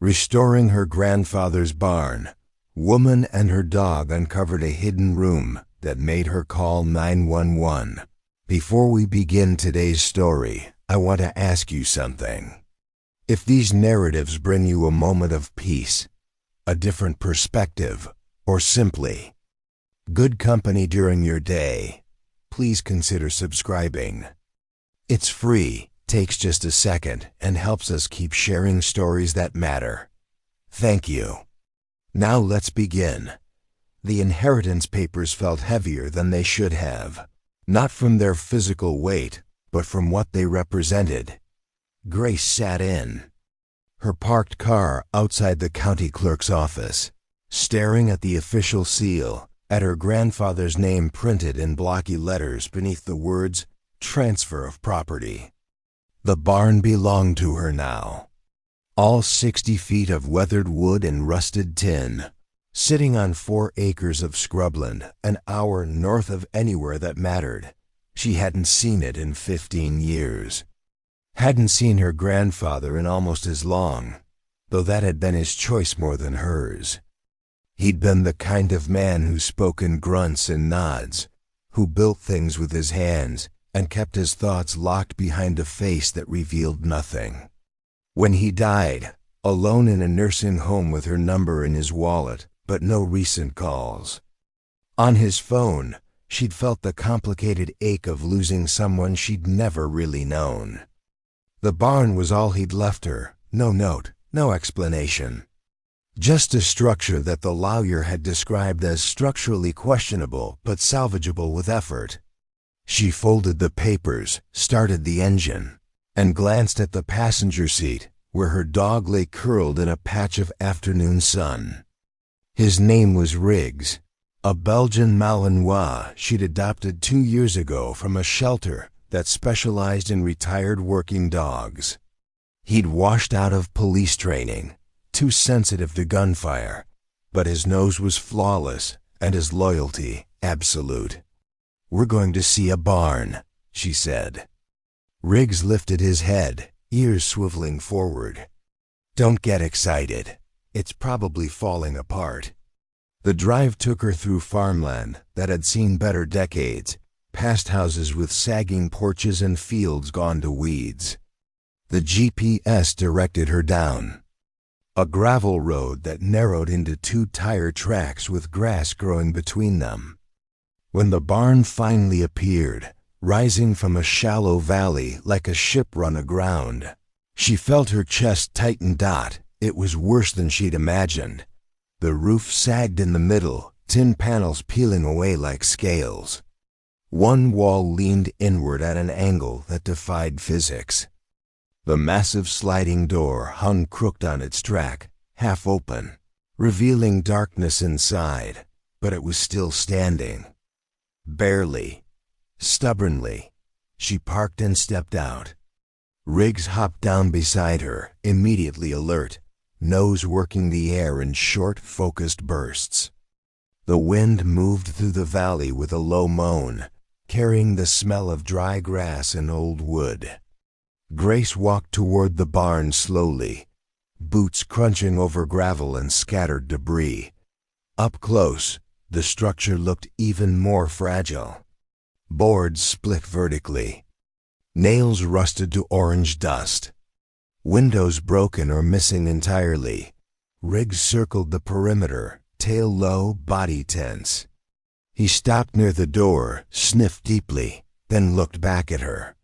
Restoring her grandfather's barn, woman and her dog uncovered a hidden room that made her call 911. Before we begin today's story, I want to ask you something. If these narratives bring you a moment of peace, a different perspective, or simply good company during your day, please consider subscribing. It's free, takes just a second, and helps us keep sharing stories that matter. Thank you. Now let's begin. The inheritance papers felt heavier than they should have, not from their physical weight, but from what they represented. Grace sat in her parked car outside the county clerk's office, staring at the official seal, at her grandfather's name printed in blocky letters beneath the words, "Transfer of Property." The barn belonged to her now. All 60 feet of weathered wood and rusted tin, sitting on 4 acres of scrubland, an hour north of anywhere that mattered. She hadn't seen it in 15 years. Hadn't seen her grandfather in almost as long, though that had been his choice more than hers. He'd been the kind of man who spoke in grunts and nods, who built things with his hands and kept his thoughts locked behind a face that revealed nothing. When he died, alone in a nursing home with her number in his wallet, but no recent calls. On his phone, she'd felt the complicated ache of losing someone she'd never really known. The barn was all he'd left her, no note, no explanation. Just a structure that the lawyer had described as structurally questionable but salvageable with effort. She folded the papers, started the engine, and glanced at the passenger seat where her dog lay curled in a patch of afternoon sun. His name was Riggs, a Belgian Malinois she'd adopted 2 years ago from a shelter that specialized in retired working dogs. He'd washed out of police training, too sensitive to gunfire, but his nose was flawless and his loyalty absolute. "We're going to see a barn," she said. Riggs lifted his head, ears swiveling forward. "Don't get excited. It's probably falling apart." The drive took her through farmland that had seen better decades, past houses with sagging porches and fields gone to weeds. The GPS directed her down a gravel road that narrowed into 2 tire tracks with grass growing between them. When the barn finally appeared, rising from a shallow valley like a ship run aground, she felt her chest tighten. It was worse than she'd imagined. The roof sagged in the middle, tin panels peeling away like scales. One wall leaned inward at an angle that defied physics. The massive sliding door hung crooked on its track, half open, revealing darkness inside, but it was still standing. Barely, stubbornly, she parked and stepped out. Riggs hopped down beside her, immediately alert, nose working the air in short, focused bursts. The wind moved through the valley with a low moan, carrying the smell of dry grass and old wood. Grace walked toward the barn slowly, boots crunching over gravel and scattered debris. Up close, the structure looked even more fragile. Boards split vertically. Nails rusted to orange dust. Windows broken or missing entirely. Riggs circled the perimeter, tail low, body tense. He stopped near the door, sniffed deeply, then looked back at her.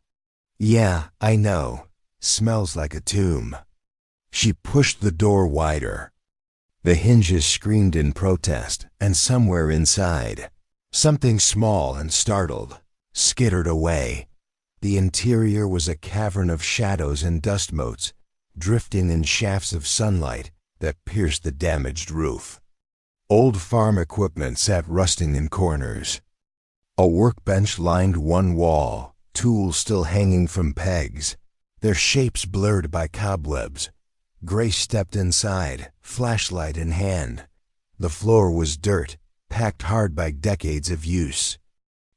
"Yeah, I know. Smells like a tomb." She pushed the door wider. The hinges screamed in protest, and somewhere inside, something small and startled skittered away. The interior was a cavern of shadows and dust motes, drifting in shafts of sunlight that pierced the damaged roof. Old farm equipment sat rusting in corners. A workbench lined one wall, tools still hanging from pegs, their shapes blurred by cobwebs. Grace stepped inside, flashlight in hand. The floor was dirt, packed hard by decades of use.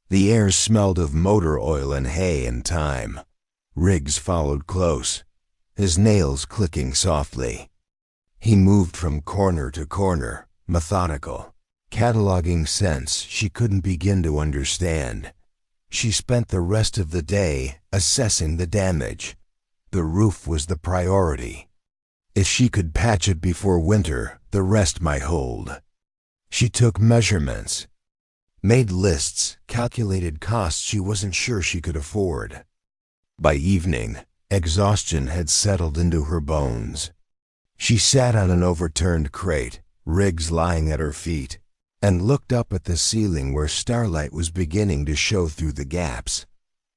The air smelled of motor oil and hay and time. Riggs followed close, his nails clicking softly. He moved from corner to corner, methodical, cataloging scents she couldn't begin to understand. She spent the rest of the day assessing the damage. The roof was the priority. If she could patch it before winter, the rest might hold. She took measurements, made lists, calculated costs she wasn't sure she could afford. By evening, exhaustion had settled into her bones. She sat on an overturned crate, Riggs lying at her feet, and looked up at the ceiling where starlight was beginning to show through the gaps.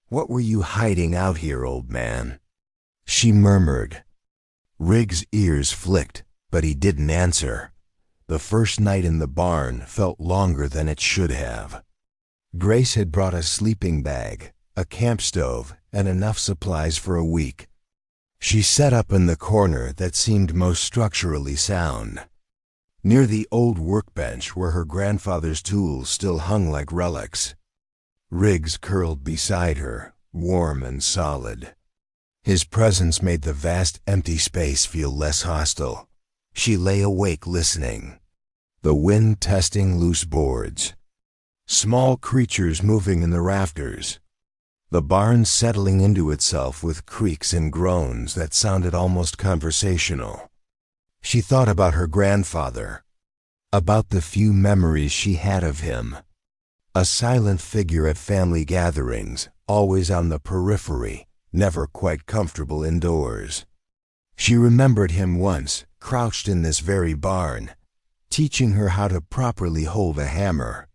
"What were you hiding out here, old man?" she murmured. Riggs' ears flicked, but he didn't answer. The first night in the barn felt longer than it should have. Grace had brought a sleeping bag, a camp stove, and enough supplies for a week. She sat up in the corner that seemed most structurally sound, near the old workbench where her grandfather's tools still hung like relics. Riggs curled beside her, warm and solid. His presence made the vast empty space feel less hostile. She lay awake listening. The wind testing loose boards. Small creatures moving in the rafters. The barn settling into itself with creaks and groans that sounded almost conversational. She thought about her grandfather, about the few memories she had of him. A silent figure at family gatherings, always on the periphery, never quite comfortable indoors. She remembered him once, crouched in this very barn, teaching her how to properly hold a hammer.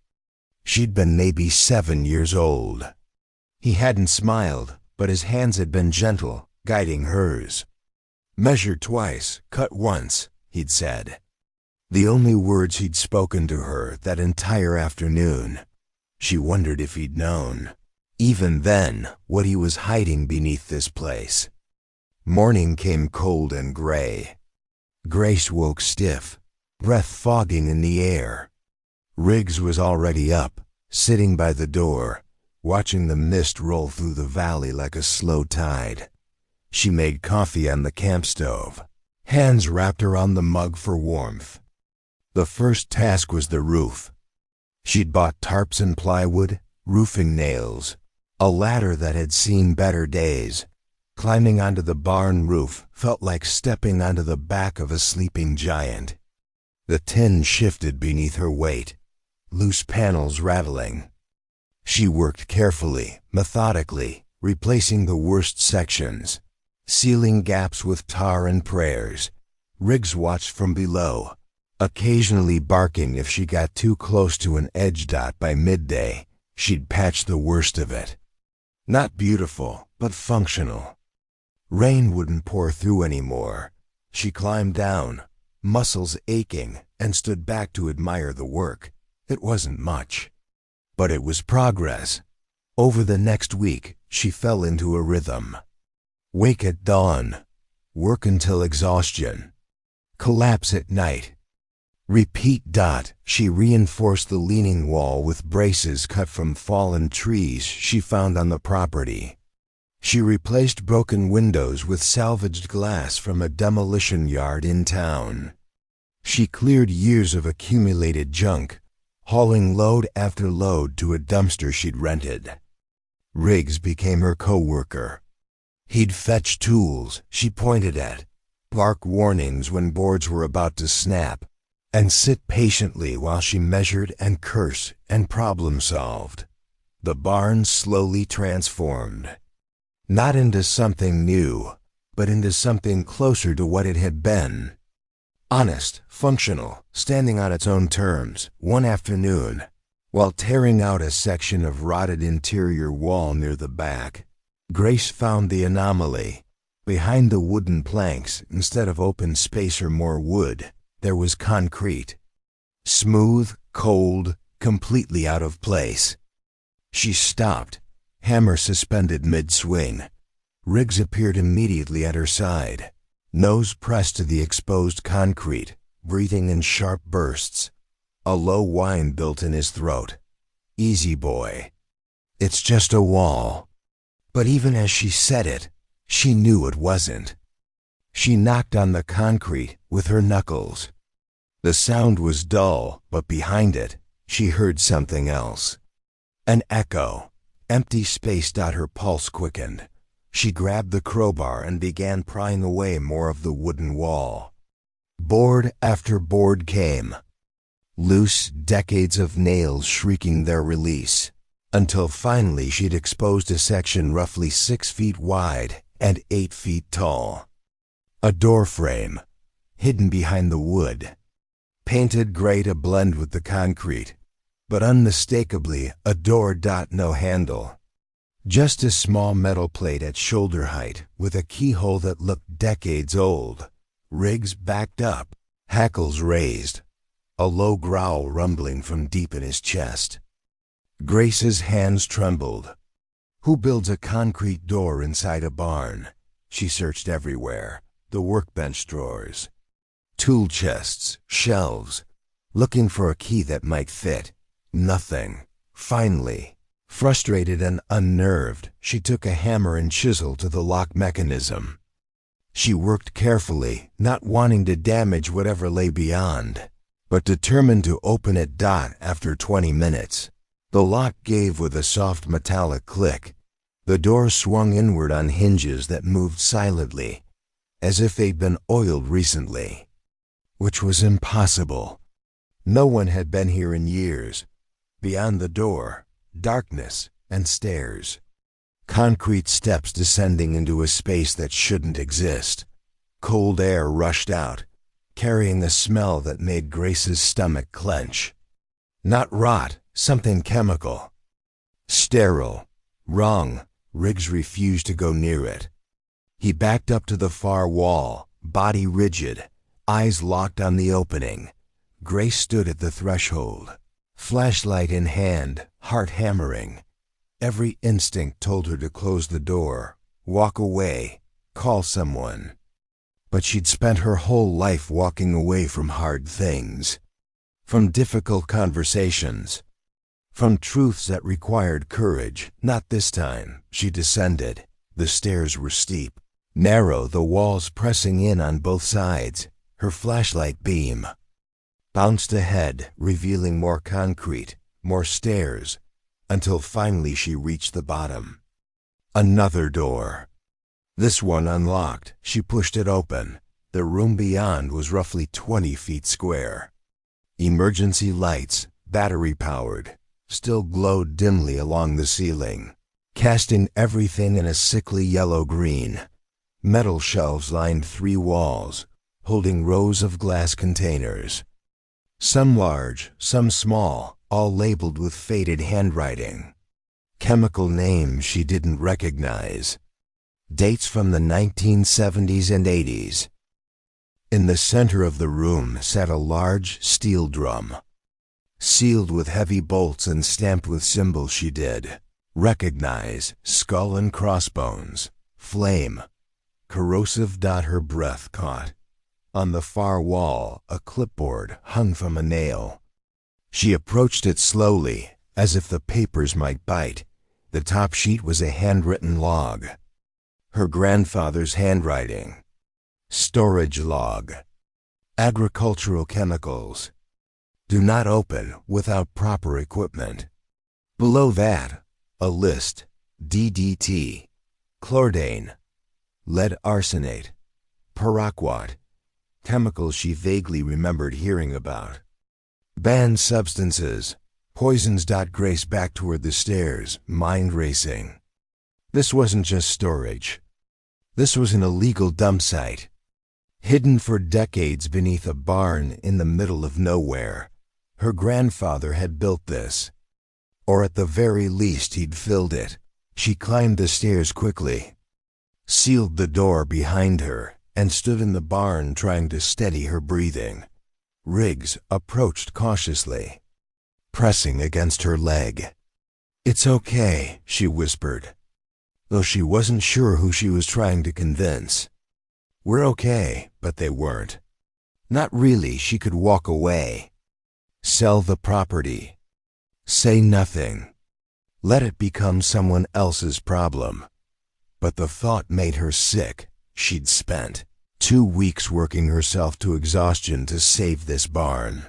She'd been maybe 7 years old. He hadn't smiled, but his hands had been gentle, guiding hers. "Measure twice, cut once," he'd said. The only words he'd spoken to her that entire afternoon. She wondered if he'd known, even then, what he was hiding beneath this place. Morning came cold and gray. Grace woke stiff, breath fogging in the air. Riggs was already up, sitting by the door, watching the mist roll through the valley like a slow tide. She made coffee on the camp stove, hands wrapped around the mug for warmth. The first task was the roof. She'd bought tarps and plywood, roofing nails, a ladder that had seen better days. Climbing onto the barn roof felt like stepping onto the back of a sleeping giant. The tin shifted beneath her weight, loose panels rattling. She worked carefully, methodically, replacing the worst sections, sealing gaps with tar and prayers. Riggs watched from below, occasionally barking if she got too close to an edge dot. By midday. She'd patched the worst of it. Not beautiful, but functional. Rain wouldn't pour through anymore. She climbed down, muscles aching, and stood back to admire the work. It wasn't much, but it was progress. Over the next week, she fell into a rhythm. Wake at dawn, work until exhaustion, collapse at night. Repeat. She reinforced the leaning wall with braces cut from fallen trees she found on the property. She replaced broken windows with salvaged glass from a demolition yard in town. She cleared years of accumulated junk, hauling load after load to a dumpster she'd rented. Riggs became her co-worker. He'd fetch tools she pointed at, bark warnings when boards were about to snap, and sit patiently while she measured and cursed and problem-solved. The barn slowly transformed. Not into something new, but into something closer to what it had been. Honest, functional, standing on its own terms. One afternoon, while tearing out a section of rotted interior wall near the back, Grace found the anomaly. Behind the wooden planks, instead of open space or more wood, there was concrete. Smooth, cold, completely out of place. She stopped, hammer suspended mid-swing. Riggs appeared immediately at her side, nose pressed to the exposed concrete, breathing in sharp bursts. A low whine built in his throat. "Easy, boy. It's just a wall." But even as she said it, she knew it wasn't. She knocked on the concrete with her knuckles. The sound was dull, but behind it, she heard something else. An echo. Empty space. Her pulse quickened. She grabbed the crowbar and began prying away more of the wooden wall. Board after board came. Loose, decades of nails shrieking their release, until finally she'd exposed a section roughly 6 feet wide and 8 feet tall. A door frame, hidden behind the wood. Painted gray to blend with the concrete, but unmistakably a door. No handle. Just a small metal plate at shoulder height with a keyhole that looked decades old. Riggs backed up, hackles raised, a low growl rumbling from deep in his chest. Grace's hands trembled. Who builds a concrete door inside a barn? She searched everywhere, the workbench drawers, tool chests, shelves, looking for a key that might fit. Nothing. Finally, frustrated and unnerved, she took a hammer and chisel to the lock mechanism. She worked carefully, not wanting to damage whatever lay beyond, but determined to open it. After 20 minutes, the lock gave with a soft metallic click. The door swung inward on hinges that moved silently, as if they'd been oiled recently. Which was impossible. No one had been here in years. Beyond the door, darkness and stairs. Concrete steps descending into a space that shouldn't exist. Cold air rushed out, carrying a smell that made Grace's stomach clench. Not rot, something chemical. Sterile. Wrong. Riggs refused to go near it. He backed up to the far wall, body rigid, eyes locked on the opening. Grace stood at the threshold, flashlight in hand, heart hammering. Every instinct told her to close the door, walk away, call someone. But she'd spent her whole life walking away from hard things, from difficult conversations, from truths that required courage. Not this time. She descended. The stairs were steep, narrow, the walls pressing in on both sides. Her flashlight beam bounced ahead, revealing more concrete, more stairs, until finally she reached the bottom. Another door. This one unlocked. She pushed it open. The room beyond was roughly 20 feet square. Emergency lights, battery-powered, still glowed dimly along the ceiling, casting everything in a sickly yellow-green. Metal shelves lined 3 walls, holding rows of glass containers. Some large, some small, all labeled with faded handwriting. Chemical names she didn't recognize. Dates from the 1970s and 80s. In the center of the room sat a large steel drum, sealed with heavy bolts and stamped with symbols she did recognize: skull and crossbones, flame, corrosive. Her breath caught. On the far wall, a clipboard hung from a nail. She approached it slowly, as if the papers might bite. The top sheet was a handwritten log. Her grandfather's handwriting. Storage log. Agricultural chemicals. Do not open without proper equipment. Below that, a list: DDT, chlordane, lead arsenate, paraquat, chemicals she vaguely remembered hearing about. Banned substances, poisons. Grace backed toward the stairs, mind racing. This wasn't just storage. This was an illegal dump site, hidden for decades beneath a barn in the middle of nowhere. Her grandfather had built this, or at the very least he'd filled it. She climbed the stairs quickly, sealed the door behind her, and stood in the barn trying to steady her breathing. Riggs approached cautiously, pressing against her leg. "It's okay," she whispered, though she wasn't sure who she was trying to convince. "We're okay," but they weren't. Not really. She could walk away, sell the property, say nothing, let it become someone else's problem. But the thought made her sick. She'd spent 2 weeks working herself to exhaustion to save this barn.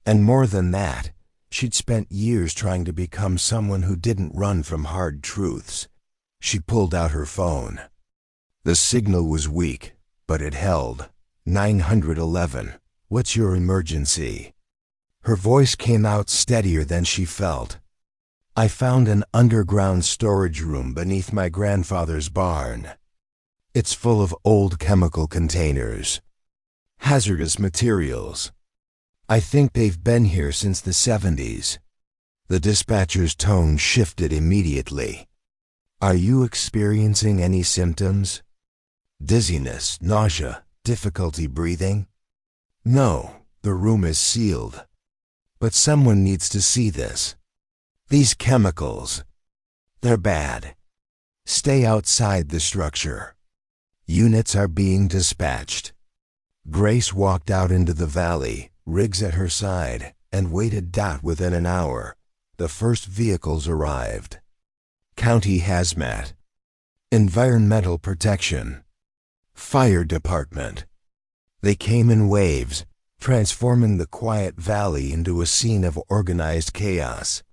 And more than that, she'd spent years trying to become someone who didn't run from hard truths. She pulled out her phone. The signal was weak, but it held. 911. What's your emergency? Her voice came out steadier than she felt. I found an underground storage room beneath my grandfather's barn. It's full of old chemical containers. Hazardous materials. I think they've been here since the 70s. The dispatcher's tone shifted immediately. Are you experiencing any symptoms? Dizziness, nausea, difficulty breathing? No, the room is sealed. But someone needs to see this. These chemicals, they're bad. Stay outside the structure. Units are being dispatched. Grace walked out into the valley, Riggs at her side, and waited. Within an hour, the first vehicles arrived. County Hazmat, Environmental Protection, Fire Department. They came in waves, transforming the quiet valley into a scene of organized chaos.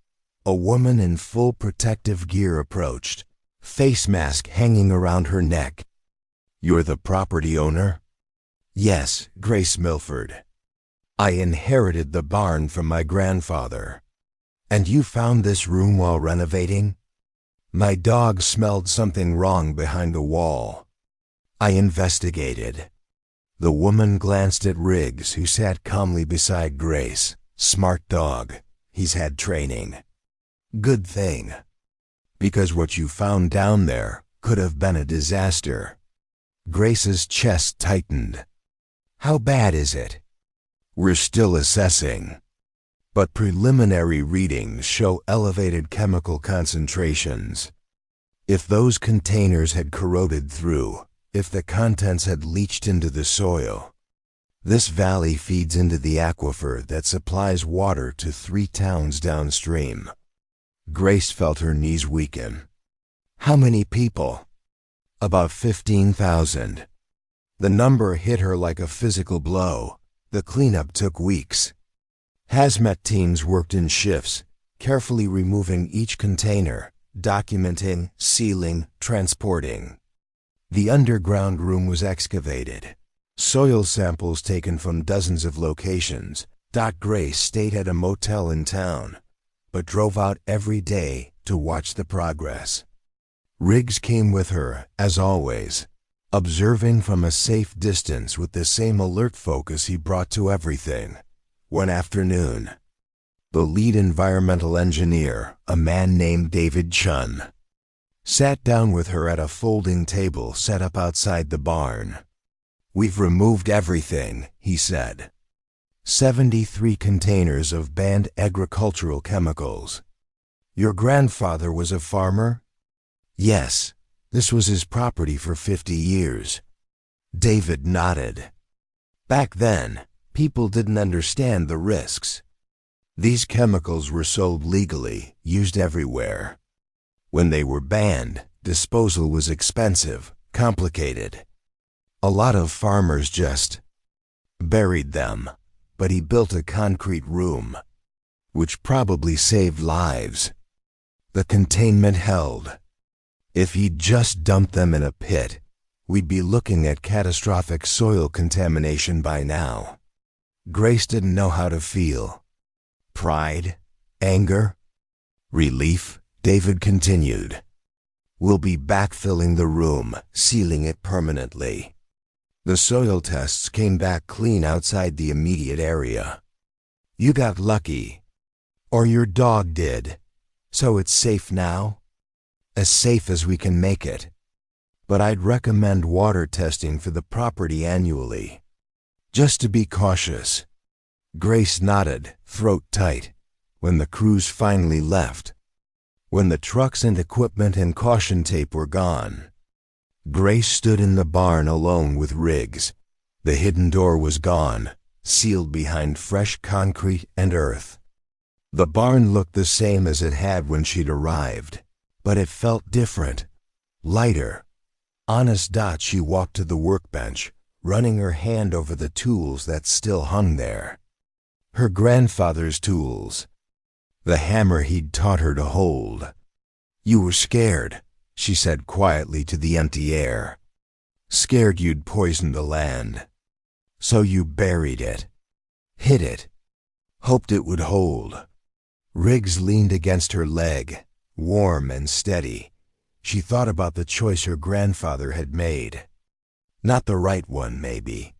A woman in full protective gear approached, face mask hanging around her neck. You're the property owner? Yes, Grace Milford. I inherited the barn from my grandfather. And you found this room while renovating? My dog smelled something wrong behind a wall. I investigated. The woman glanced at Riggs, who sat calmly beside Grace. Smart dog. He's had training. Good thing. Because what you found down there could have been a disaster. Grace's chest tightened. How bad is it? We're still assessing. But preliminary readings show elevated chemical concentrations. If those containers had corroded through, if the contents had leached into the soil, this valley feeds into the aquifer that supplies water to 3 towns downstream. Grace felt her knees weaken. How many people? About 15,000. The number hit her like a physical blow. The cleanup took weeks. Hazmat teams worked in shifts, carefully removing each container, documenting, sealing, transporting. The underground room was excavated. Soil samples taken from dozens of locations. Grace stayed at a motel in town, but drove out every day to watch the progress. Riggs came with her, as always, observing from a safe distance with the same alert focus he brought to everything. One afternoon, the lead environmental engineer, a man named David Chun, sat down with her at a folding table set up outside the barn. We've removed everything, he said. 73 containers of banned agricultural chemicals. Your grandfather was a farmer? Yes, this was his property for 50 years. David nodded. Back then, people didn't understand the risks. These chemicals were sold legally, used everywhere. When they were banned, disposal was expensive, complicated. A lot of farmers just buried them, but he built a concrete room, which probably saved lives. The containment held. If he'd just dumped them in a pit, we'd be looking at catastrophic soil contamination by now. Grace didn't know how to feel. Pride? Anger? Relief? David continued. We'll be backfilling the room, sealing it permanently. The soil tests came back clean outside the immediate area. You got lucky. Or your dog did. So it's safe now? As safe as we can make it. But I'd recommend water testing for the property annually. Just to be cautious. Grace nodded, throat tight, when the crews finally left. When the trucks and equipment and caution tape were gone, Grace stood in the barn alone with Riggs. The hidden door was gone, sealed behind fresh concrete and earth. The barn looked the same as it had when she'd arrived, but it felt different, lighter. Honest. She walked to the workbench, running her hand over the tools that still hung there. Her grandfather's tools. The hammer he'd taught her to hold. "You were scared," she said quietly to the empty air. "Scared you'd poison the land. So you buried it. Hid it. Hoped it would hold." Riggs leaned against her leg, warm and steady. She thought about the choice her grandfather had made. Not the right one, maybe,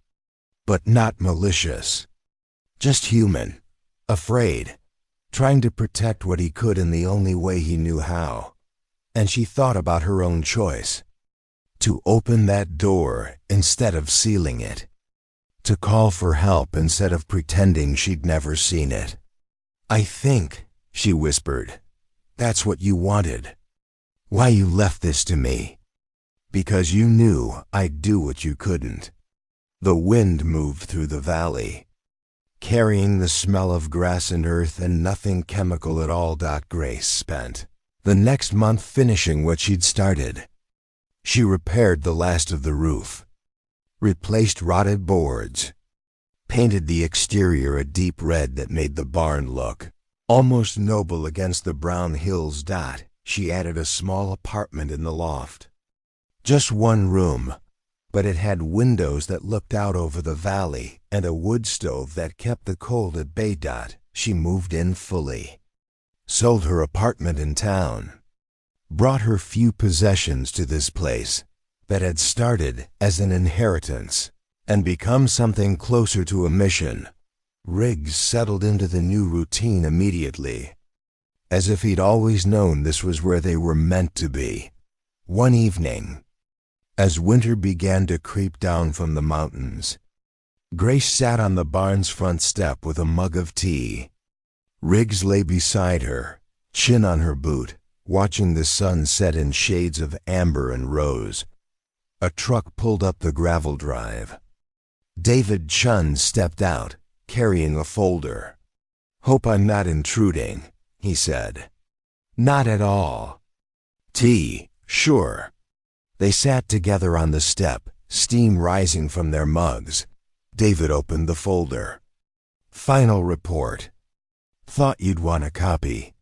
but not malicious. Just human, afraid, trying to protect what he could in the only way he knew how. And she thought about her own choice. To open that door instead of sealing it. To call for help instead of pretending she'd never seen it. "I think," she whispered, "that's what you wanted. Why you left this to me. Because you knew I'd do what you couldn't." The wind moved through the valley, carrying the smell of grass and earth and nothing chemical at all. Grace spent the next month finishing what she'd started. She repaired the last of the roof, replaced rotted boards, painted the exterior a deep red that made the barn look almost noble against the brown hills. She added a small apartment in the loft. Just one room, but it had windows that looked out over the valley and a wood stove that kept the cold at bay. She moved in fully. Sold her apartment in town. Brought her few possessions to this place that had started as an inheritance and become something closer to a mission. Riggs settled into the new routine immediately, as if he'd always known this was where they were meant to be. One evening, as winter began to creep down from the mountains, Grace sat on the barn's front step with a mug of tea. Riggs lay beside her, chin on her boot, watching the sun set in shades of amber and rose. A truck pulled up the gravel drive. David Chun stepped out, carrying a folder. "Hope I'm not intruding," he said. "Not at all." "Tea, sure." They sat together on the step, steam rising from their mugs. David opened the folder. "Final report. Thought you'd want a copy."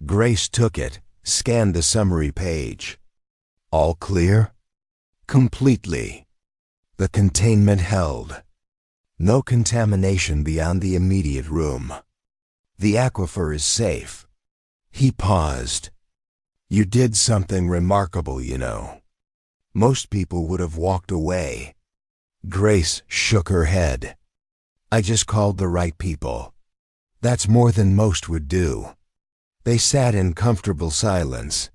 Grace took it, scanned the summary page. "All clear?" "Completely. The containment held. No contamination beyond the immediate room. The aquifer is safe." He paused. "You did something remarkable, you know. Most people would have walked away." Grace shook her head. "I just called the right people. That's more than most would do." They sat in comfortable silence.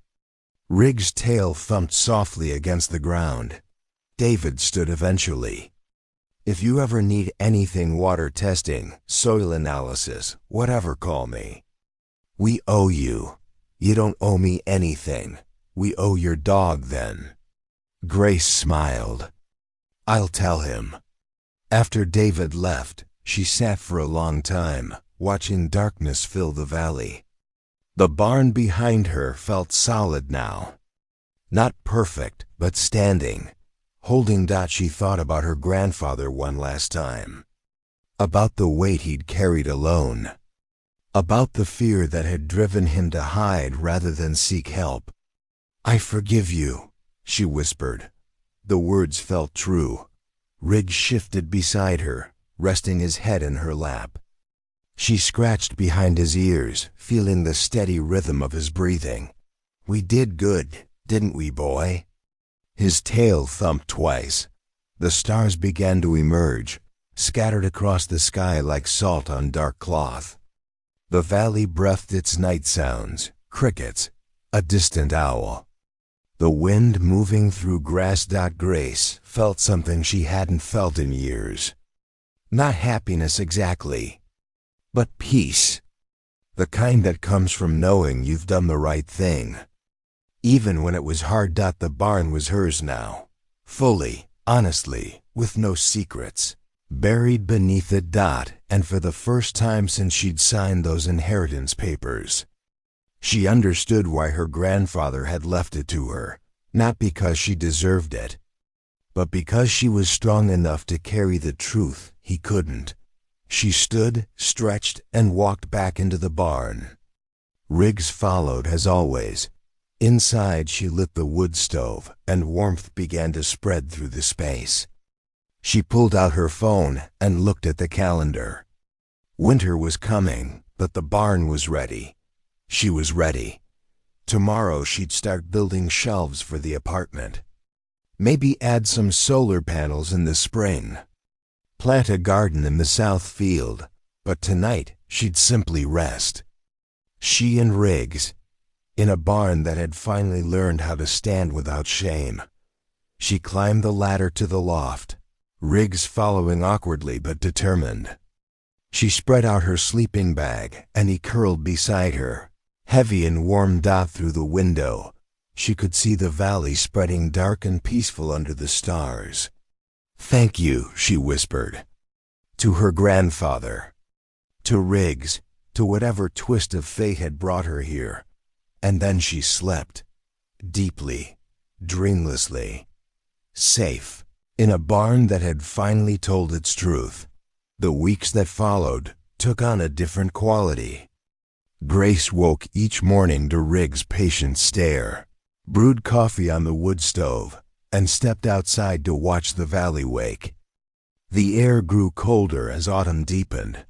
Riggs' tail thumped softly against the ground. David stood eventually. "If you ever need anything water testing, soil analysis, whatever, call me. We owe you. You don't owe me anything. We owe your dog then." Grace smiled. "I'll tell him." After David left, she sat for a long time, watching darkness fill the valley. The barn behind her felt solid now. Not perfect, but standing. Holding. She thought about her grandfather one last time. About the weight he'd carried alone. About the fear that had driven him to hide rather than seek help. "I forgive you," she whispered. The words felt true. Riggs shifted beside her, resting his head in her lap. She scratched behind his ears, feeling the steady rhythm of his breathing. "We did good, didn't we, boy?" His tail thumped twice. The stars began to emerge, scattered across the sky like salt on dark cloth. The valley breathed its night sounds, crickets, a distant owl. The wind moving through grass. Grace felt something she hadn't felt in years. Not happiness exactly, but peace. The kind that comes from knowing you've done the right thing. Even when it was hard. The barn was hers now. Fully, honestly, with no secrets. Buried beneath it. And for the first time since she'd signed those inheritance papers. She understood why her grandfather had left it to her. Not because she deserved it, But because she was strong enough to carry the truth, he couldn't. She stood, stretched, and walked back into the barn. Riggs followed as always. Inside, she lit the wood stove, and warmth began to spread through the space. She pulled out her phone and looked at the calendar. Winter was coming, but the barn was ready. She was ready. Tomorrow she'd start building shelves for the apartment. Maybe add some solar panels in the spring. Plant a garden in the south field, but tonight she'd simply rest. She and Riggs, in a barn that had finally learned how to stand without shame. She climbed the ladder to the loft, Riggs following awkwardly but determined. She spread out her sleeping bag, and he curled beside her. Heavy and warm through the window, she could see the valley spreading dark and peaceful under the stars. "Thank you," she whispered. To her grandfather. To Riggs, to whatever twist of fate had brought her here. And then she slept. Deeply, dreamlessly. Safe, in a barn that had finally told its truth. The weeks that followed took on a different quality. Grace woke each morning to Riggs' patient stare, brewed coffee on the wood stove, and stepped outside to watch the valley wake. The air grew colder as autumn deepened,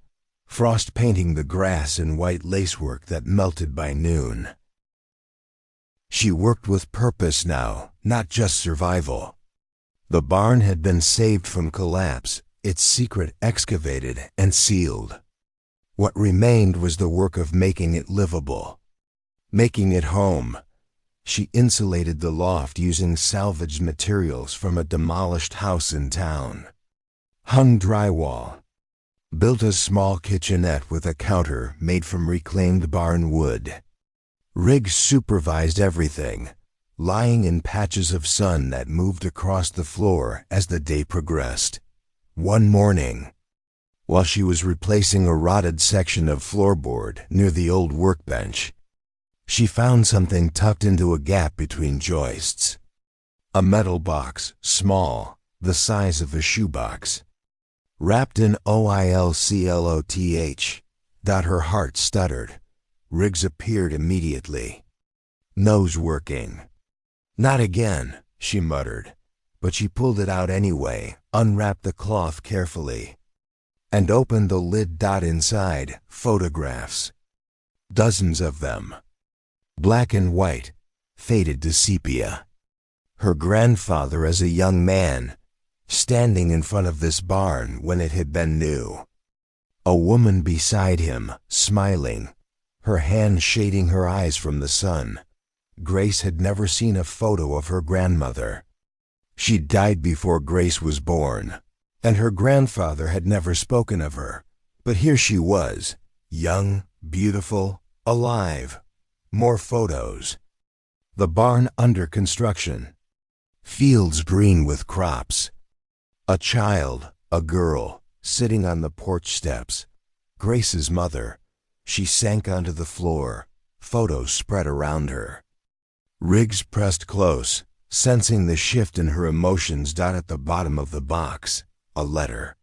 frost painting the grass in white lacework that melted by noon. She worked with purpose now, not just survival. The barn had been saved from collapse, its secret excavated and sealed. What remained was the work of making it livable, making it home. She insulated the loft using salvaged materials from a demolished house in town. Hung drywall. Built a small kitchenette with a counter made from reclaimed barn wood. Riggs supervised everything, lying in patches of sun that moved across the floor as the day progressed. One morning, while she was replacing a rotted section of floorboard near the old workbench, she found something tucked into a gap between joists. A metal box, small, the size of a shoebox. Wrapped in oilcloth. Her heart stuttered. Riggs appeared immediately. "Nose working." "Not again," she muttered, but she pulled it out anyway, unwrapped the cloth carefully, and opened the lid. Inside, photographs. Dozens of them. Black and white, faded to sepia. Her grandfather as a young man, standing in front of this barn when it had been new. A woman beside him, smiling, her hand shading her eyes from the sun. Grace had never seen a photo of her grandmother. She died before Grace was born, and her grandfather had never spoken of her. But here she was, young, beautiful, alive. More photos. The barn under construction. Fields green with crops. A child, a girl, sitting on the porch steps. Grace's mother. She sank onto the floor, photos spread around her. Riggs pressed close, sensing the shift in her emotions. At the bottom of the box, a letter.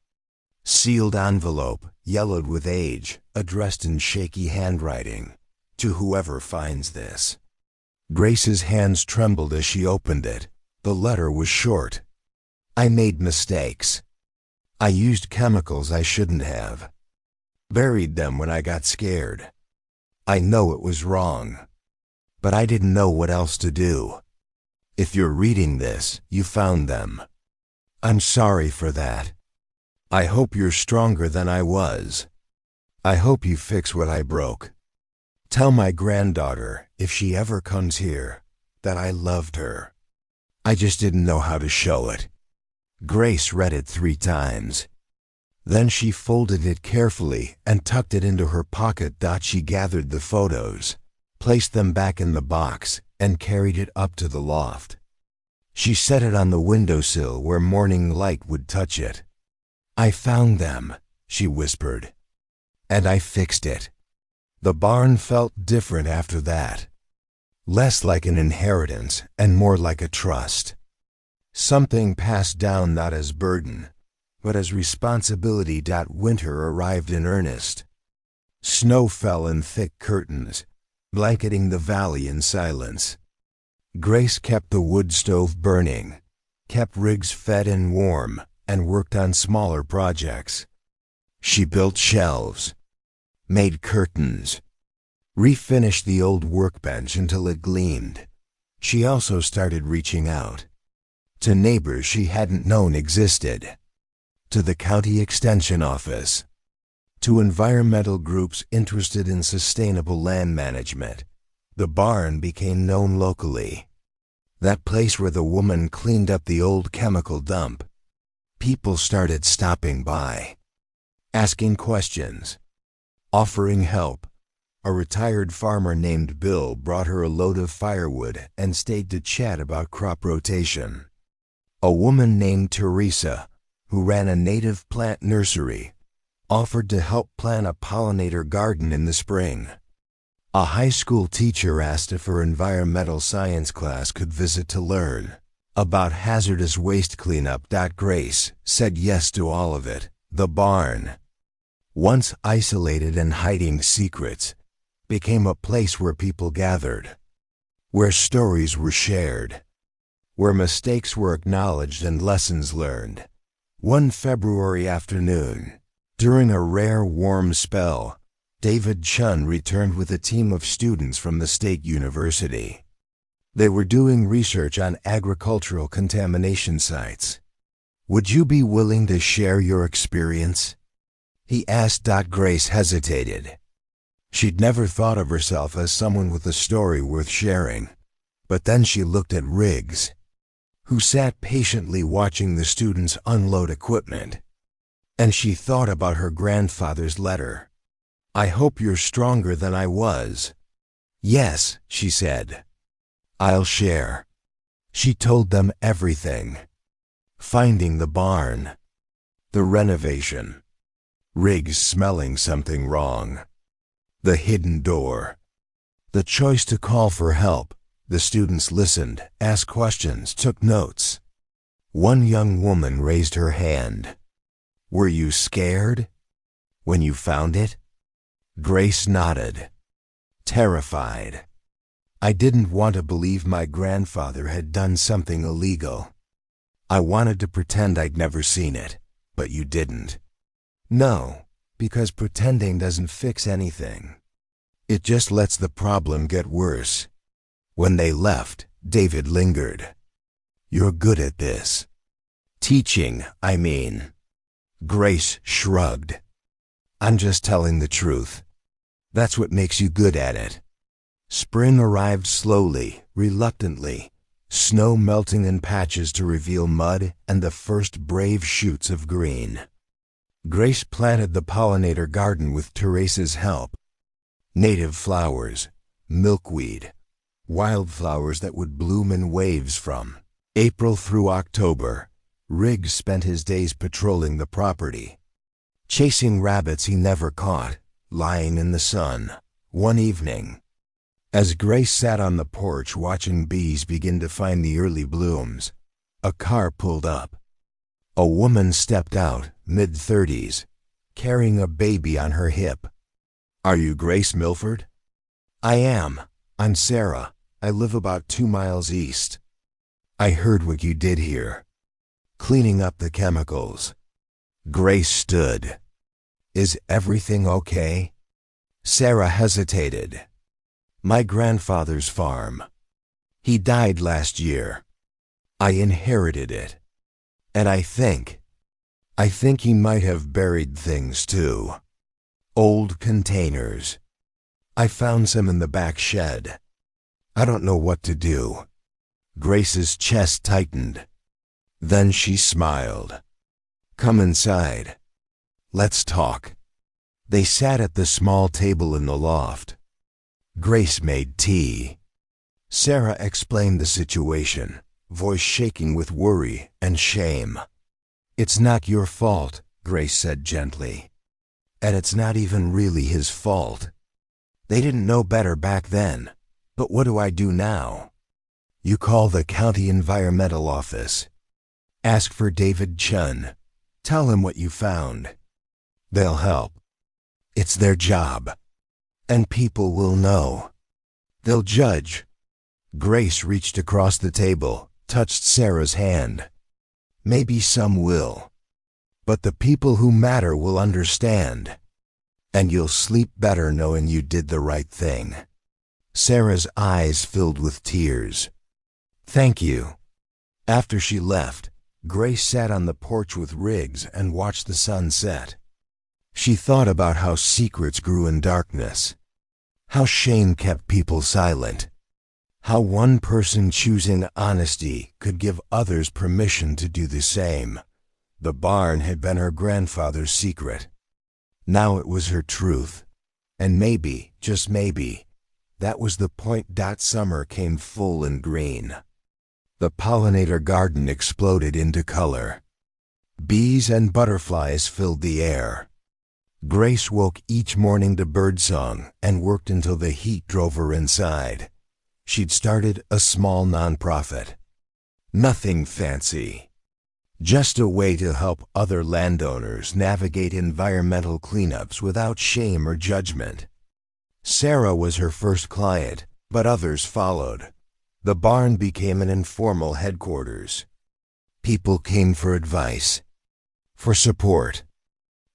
Sealed envelope, yellowed with age, addressed in shaky handwriting. To whoever finds this. Grace's hands trembled as she opened it. The letter was short. "I made mistakes. I used chemicals I shouldn't have. Buried them when I got scared. I know it was wrong. But I didn't know what else to do. If you're reading this, you found them. I'm sorry for that. I hope you're stronger than I was. I hope you fix what I broke. Tell my granddaughter, if she ever comes here, that I loved her. I just didn't know how to show it." Grace read it 3 times. Then she folded it carefully and tucked it into her pocket. She gathered the photos, placed them back in the box, and carried it up to the loft. She set it on the windowsill where morning light would touch it. "I found them," she whispered, "and I fixed it." The barn felt different after that. Less like an inheritance and more like a trust. Something passed down not as burden, but as responsibility. Winter arrived in earnest. Snow fell in thick curtains, blanketing the valley in silence. Grace kept the wood stove burning, kept Riggs fed and warm, and worked on smaller projects. She built shelves, made curtains, refinished the old workbench until it gleamed. She also started reaching out to neighbors she hadn't known existed, to the county extension office, to environmental groups interested in sustainable land management. The barn became known locally. That place where the woman cleaned up the old chemical dump. People started stopping by, asking questions, offering help. A retired farmer named Bill brought her a load of firewood and stayed to chat about crop rotation. A woman named Teresa, who ran a native plant nursery, offered to help plant a pollinator garden in the spring. A high school teacher asked if her environmental science class could visit to learn about hazardous waste cleanup. Grace said yes to all of it. The barn, once isolated and hiding secrets, became a place where people gathered, where stories were shared, where mistakes were acknowledged and lessons learned. One February afternoon, during a rare warm spell, David Chun returned with a team of students from the state university. They were doing research on agricultural contamination sites. "Would you be willing to share your experience?" he asked. Grace hesitated. She'd never thought of herself as someone with a story worth sharing. But then she looked at Riggs, who sat patiently watching the students unload equipment. And she thought about her grandfather's letter. "I hope you're stronger than I was." "Yes," she said. "I'll share." She told them everything. Finding the barn, the renovation, Riggs smelling something wrong, the hidden door, the choice to call for help. The students listened, asked questions, took notes. One young woman raised her hand. "Were you scared when you found it?" Grace nodded. "Terrified. I didn't want to believe my grandfather had done something illegal. I wanted to pretend I'd never seen it, but you didn't." "No, because pretending doesn't fix anything. It just lets the problem get worse." When they left, David lingered. "You're good at this." "Teaching, I mean." Grace shrugged. "I'm just telling the truth. That's what makes you good at it." Spring arrived slowly, reluctantly, snow melting in patches to reveal mud and the first brave shoots of green. Grace planted the pollinator garden with Teresa's help. Native flowers, milkweed, wildflowers that would bloom in waves from April through October. Riggs spent his days patrolling the property, chasing rabbits he never caught, lying in the sun. One evening, as Grace sat on the porch watching bees begin to find the early blooms, a car pulled up. A woman stepped out, mid-30s, carrying a baby on her hip. "Are you Grace Milford?" "I am. I'm Sarah. I live about 2 miles east." "I heard what you did here, cleaning up the chemicals." Grace stood. "Is everything okay?" Sarah hesitated. "My grandfather's farm. He died last year. I inherited it. And I think he might have buried things too. Old containers. I found some in the back shed. I don't know what to do." Grace's chest tightened. Then she smiled. "Come inside. Let's talk." They sat at the small table in the loft. Grace made tea. Sarah explained the situation, voice shaking with worry and shame. "It's not your fault," Grace said gently. "And it's not even really his fault. They didn't know better back then. But what do I do now?" "You call the county environmental office. Ask for David Chun. Tell him what you found. They'll help. It's their job. And people will know. They'll judge. Grace reached across the table, touched Sarah's hand. Maybe some will. But the people who matter will understand. And you'll sleep better knowing you did the right thing. Sarah's eyes filled with tears. Thank you. After she left, Grace sat on the porch with Riggs and watched the sun set. She thought about how secrets grew in darkness, how shame kept people silent, how one person choosing honesty could give others permission to do the same. The barn had been her grandfather's secret. Now it was her truth. And maybe, just maybe, that was the point. Summer came full and green. The pollinator garden exploded into color. Bees and butterflies filled the air. Grace woke each morning to birdsong and worked until the heat drove her inside. She'd started a small nonprofit. Nothing fancy. Just a way to help other landowners navigate environmental cleanups without shame or judgment. Sarah was her first client, but others followed. The barn became an informal headquarters. People came for advice, for support,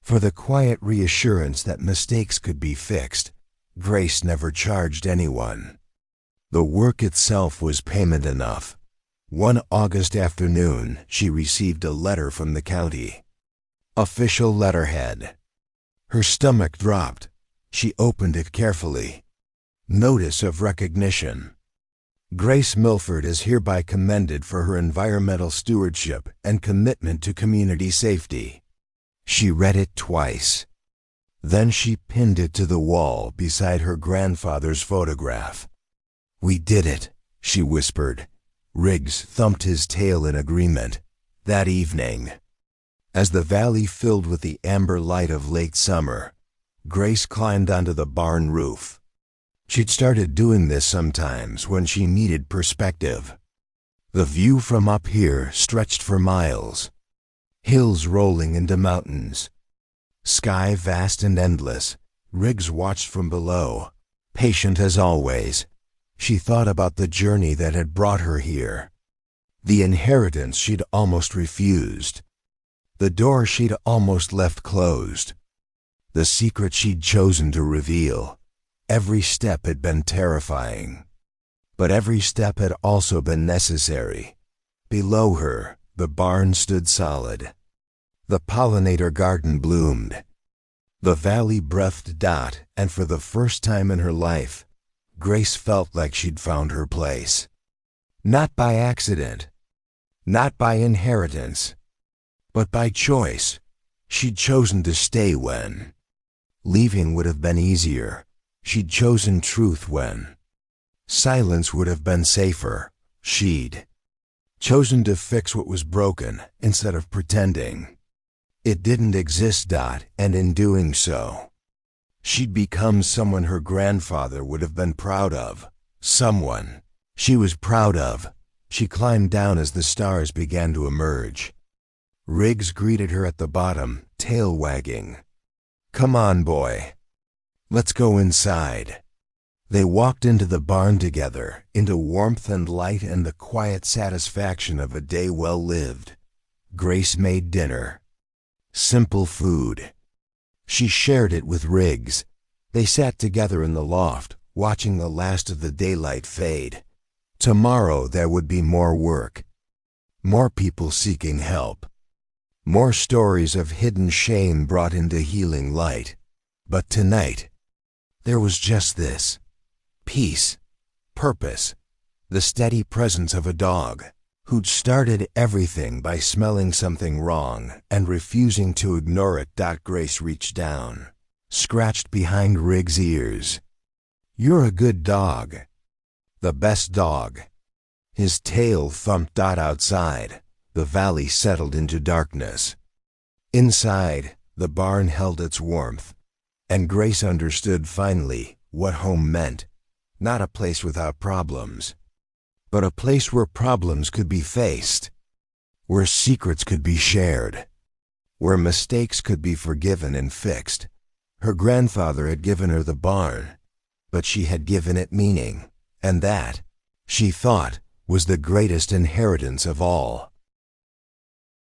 for the quiet reassurance that mistakes could be fixed. Grace never charged anyone. The work itself was payment enough. One August afternoon, she received a letter from the county. Official letterhead. Her stomach dropped. She opened it carefully. Notice of recognition. Grace Milford is hereby commended for her environmental stewardship and commitment to community safety. She read it twice. Then she pinned it to the wall beside her grandfather's photograph. We did it, she whispered. Riggs thumped his tail in agreement. That evening, as the valley filled with the amber light of late summer, Grace climbed onto the barn roof. She'd started doing this sometimes when she needed perspective. The view from up here stretched for miles. Hills rolling into mountains. Sky vast and endless. Riggs watched from below, patient as always. She thought about the journey that had brought her here. The inheritance she'd almost refused. The door she'd almost left closed. The secret she'd chosen to reveal. Every step had been terrifying. But every step had also been necessary. Below her, the barn stood solid. The pollinator garden bloomed. The valley breathed. And for the first time in her life, Grace felt like she'd found her place. Not by accident, not by inheritance, but by choice. She'd chosen to stay when leaving would have been easier. She'd chosen truth when silence would have been safer. She'd chosen to fix what was broken instead of pretending it didn't exist. And in doing so, she'd become someone her grandfather would have been proud of. Someone she was proud of. She climbed down as the stars began to emerge. Riggs greeted her at the bottom, tail wagging. Come on, boy. Let's go inside. They walked into the barn together, into warmth and light and the quiet satisfaction of a day well lived. Grace made dinner. Simple food. She shared it with Riggs. They sat together in the loft, watching the last of the daylight fade. Tomorrow there would be more work. More people seeking help. More stories of hidden shame brought into healing light. But tonight, there was just this. Peace. Purpose. The steady presence of a dog who'd started everything by smelling something wrong and refusing to ignore it. Grace reached down, scratched behind Riggs' ears. You're a good dog. The best dog. His tail thumped. Outside, the valley settled into darkness. Inside, the barn held its warmth, and Grace understood finally what home meant. Not a place without problems, but a place where problems could be faced. where secrets could be shared, where mistakes could be forgiven and fixed. Her grandfather had given her the barn, but she had given it meaning, and that, she thought, was the greatest inheritance of all.